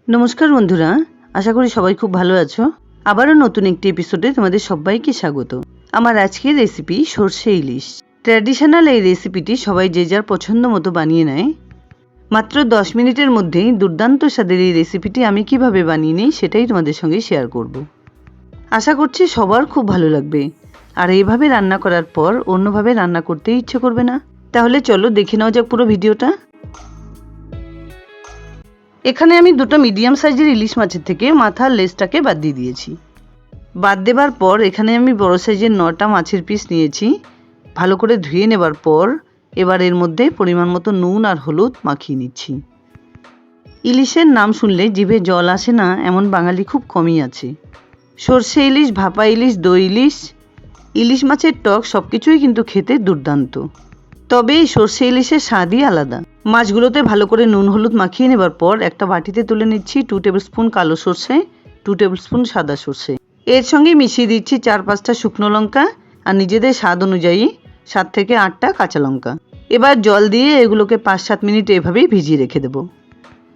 নমস্কার বন্ধুরা, আশা করি সবাই খুব ভালো আছো। আবারও নতুন একটি এপিসোডে তোমাদের সবাইকে স্বাগত। আমার আজকের রেসিপি সরষে ইলিশ। ট্র্যাডিশনাল এই রেসিপিটি সবাই যে যার পছন্দ মতো বানিয়ে নেয়। মাত্র 10 মিনিটের মধ্যেই দুর্দান্ত স্বাদের এই রেসিপিটি আমি কিভাবে বানিয়ে নিই সেটাই তোমাদের সঙ্গে শেয়ার করব। আশা করছি সবার খুব ভালো লাগবে, আর এইভাবে রান্না করার পর অন্যভাবে রান্না করতে ইচ্ছে করবে না। তাহলে চলো দেখে নাও যাক পুরো ভিডিওটা। এখানে আমি দুটো মিডিয়াম সাইজের ইলিশ মাছের থেকে মাথার লেজটাকে বাদ দিয়ে দিয়েছি। বাদ দেবার পর এখানে আমি বড় সাইজের 9টা মাছের পিস নিয়েছি। ভালো করে ধুয়ে নেবার পর এবার এর মধ্যে পরিমাণ মতো নুন আর হলুদ মাখিয়ে নিচ্ছি। ইলিশের নাম শুনলে জিভে জল আসে না এমন বাঙালি খুব কমই আছে। সরষে ইলিশ, ভাপা ইলিশ, দই ইলিশ, ইলিশ মাছের টক সবকিছুই কিন্তু খেতে দুর্দান্ত। তবে এই সরষে ইলিশের স্বাদই আলাদা। মাছগুলোতে ভালো করে নুন হলুদ মাখিয়ে নেবার পর একটা বাটিতে তুলে নিচ্ছি 2 টেবিল স্পুন কালো সরষে, 2 টেবিল স্পুন সাদা সরষে। এর সঙ্গে মিশিয়ে দিচ্ছি 4-5টা শুকনো লঙ্কা আর নিজেদের স্বাদ অনুযায়ী 7 থেকে 8টা কাঁচা লঙ্কা। এবার জল দিয়ে এগুলোকে 5-7 মিনিট এভাবেই ভিজিয়ে রেখে দেবো।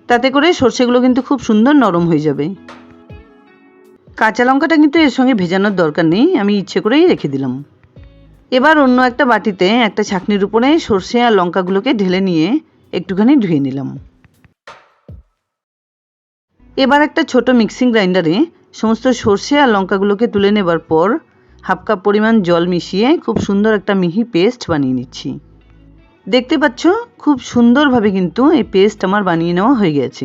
তাতে করে সরষেগুলো কিন্তু খুব সুন্দর নরম হয়ে যাবে। কাঁচা লঙ্কাটা কিন্তু এর সঙ্গে ভেজানোর দরকার নেই, আমি ইচ্ছে করেই রেখে দিলাম। এবার অন্য একটা বাটিতে একটা ছাঁকনির উপরে সরষে আর লঙ্কাগুলোকে ঢেলে নিয়ে একটুখানি ধুয়ে নিলাম। এবার একটা ছোট মিক্সিং গ্রাইন্ডারে সমস্ত সরষে আর লঙ্কাগুলোকে তুলে নেবার পর 1/2 কাপ পরিমাণ জল মিশিয়ে খুব সুন্দর একটা মিহি পেস্ট বানিয়ে নিচ্ছি। দেখতে পাচ্ছ খুব সুন্দরভাবে কিন্তু এই পেস্ট আমার বানিয়ে নেওয়া হয়ে গেছে।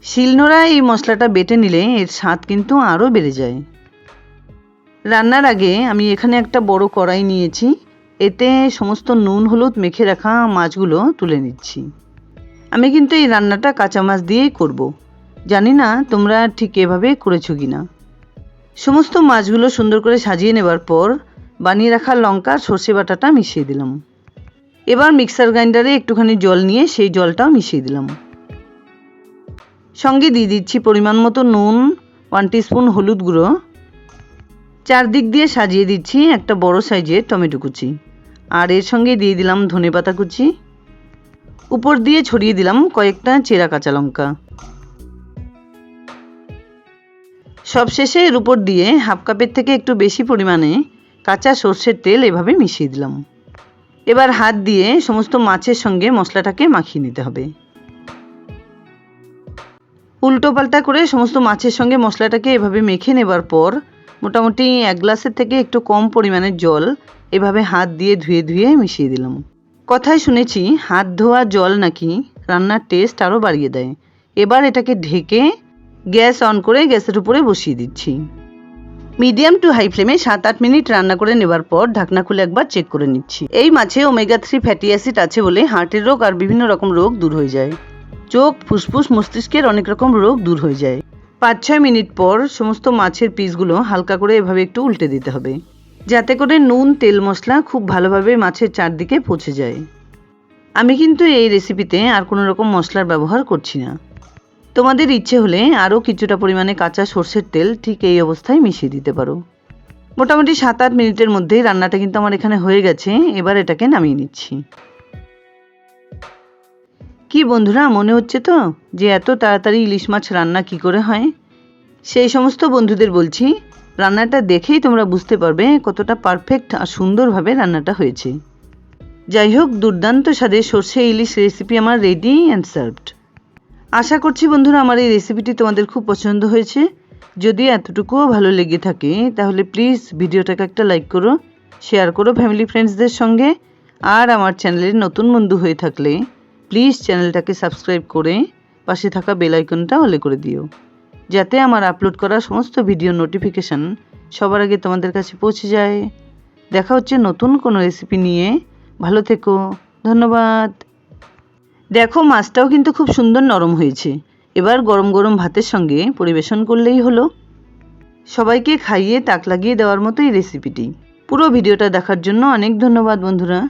শিলনোড়ায় এই মশলাটা বেটে নিলে এর স্বাদ কিন্তু আরও বেড়ে যায়। রান্নার আগে আমি এখানে একটা বড় কড়াই নিয়েছি, এতে সমস্ত নুন হলুদ মেখে রাখা মাছগুলো তুলে নিচ্ছি। আমি কিন্তু এই রান্নাটা কাঁচা মাছ দিয়েই করব। জানি না তোমরা ঠিক এভাবে করেছো কি না। সমস্ত মাছগুলো সুন্দর করে সাজিয়ে নেবার পর বানিয়ে রাখা লঙ্কা আর সর্ষে বাটাটা মিশিয়ে দিলাম। এবার মিক্সার গ্রাইন্ডারে একটুখানি জল নিয়ে সেই জলটাও মিশিয়ে দিলাম। সঙ্গে দিয়ে দিচ্ছি পরিমাণ মতো নুন, 1 টিস্পুন হলুদ গুঁড়ো। চারদিক দিয়ে সাজিয়ে দিচ্ছি একটা বড় সাইজের টমেটো কুচি, আর এর সঙ্গে দিয়ে দিলাম ধনেপাতা কুচি। উপর দিয়ে ছড়িয়ে দিলাম কয়েকটা চেরা কাঁচা লঙ্কা। সবশেষে এর উপর দিয়ে 1/2 কাপের থেকে একটু বেশি পরিমাণে কাঁচা সর্ষের তেল এভাবে মিশিয়ে দিলাম। এবার হাত দিয়ে সমস্ত মাছের সঙ্গে মশলাটাকে মাখিয়ে নিতে হবে। উল্টো পাল্টা করে সমস্ত মাছের সঙ্গে মশলাটাকে এভাবে মেখে নেবার পর মোটামুটি 1 গ্লাসের থেকে একটু কম পরিমাণের জল এভাবে হাত দিয়ে ধুয়ে ধুয়ে মিশিয়ে দিলাম। কথায় শুনেছি হাত ধোয়া জল নাকি রান্নার টেস্ট আরও বাড়িয়ে দেয়। এবার এটাকে ঢেকে গ্যাস অন করে গ্যাসের উপরে বসিয়ে দিচ্ছি। মিডিয়াম টু হাই ফ্লেমে 7-8 মিনিট রান্না করে নেবার পর ঢাকনা খুলে একবার চেক করে নিচ্ছি। এই মাছে ওমেগা 3 ফ্যাটি অ্যাসিড আছে বলে হার্টের রোগ আর বিভিন্ন রকম রোগ দূর হয়ে যায়। চোখ, ফুসফুস, মস্তিষ্কের অনেক রকম রোগ দূর হয়ে যায়। 5-6 মিনিট পর সমস্ত মাছের পিসগুলো হালকা করে এভাবে একটু উল্টে দিতে হবে, যাতে করে নুন তেল মশলা খুব ভালোভাবে মাছের চারদিকে পৌঁছে যায়। আমি কিন্তু এই রেসিপিতে আর কোনো রকম মশলার ব্যবহার করছি না। তোমাদের ইচ্ছে হলে আরও কিছুটা পরিমাণে কাঁচা সর্ষের তেল ঠিক এই অবস্থায় মিশিয়ে দিতে পারো। মোটামুটি 7-8 মিনিটের মধ্যেই রান্নাটা কিন্তু আমার এখানে হয়ে গেছে। এবার এটাকে নামিয়ে নিচ্ছি। কি বন্ধুরা, মনে হচ্ছে তো যে এত তাড়াতাড়ি ইলিশ মাছ রান্না কি করে হয়? সেই সমস্ত বন্ধুদের বলছি, রান্নাটা দেখেই তোমরা বুঝতে পারবে কতটা পারফেক্ট আর সুন্দরভাবে রান্নাটা হয়েছে। যাই হোক, দুর্দান্ত স্বাদের সরষে ইলিশ রেসিপি আমার রেডি অ্যান্ড সার্ভড। আশা করছি বন্ধুরা আমার এই রেসিপিটি তোমাদের খুব পছন্দ হয়েছে। যদি এতটুকুও ভালো লেগে থাকে তাহলে প্লিজ ভিডিওটাকে একটা লাইক করো, শেয়ার করো ফ্যামিলি ফ্রেন্ডসদের সঙ্গে। আর আমার চ্যানেলের নতুন বন্ধু হয়ে থাকলে প্লিজ চ্যানেলটাকে সাবস্ক্রাইব করে পাশে থাকা বেল আইকনটা অলে করে দিও, যাতে আমার আপলোড করা সমস্ত ভিডিও নোটিফিকেশান সবার আগে তোমাদের কাছে পৌঁছে যায়। দেখা হচ্ছে নতুন কোনো রেসিপি নিয়ে। ভালো থেকো, ধন্যবাদ। দেখো মাছটাও কিন্তু খুব সুন্দর নরম হয়েছে। এবার গরম গরম ভাতের সঙ্গে পরিবেশন করলেই হলো। সবাইকে খাইয়ে তাক লাগিয়ে দেওয়ার মতো এই রেসিপিটি। পুরো ভিডিওটা দেখার জন্য অনেক ধন্যবাদ বন্ধুরা।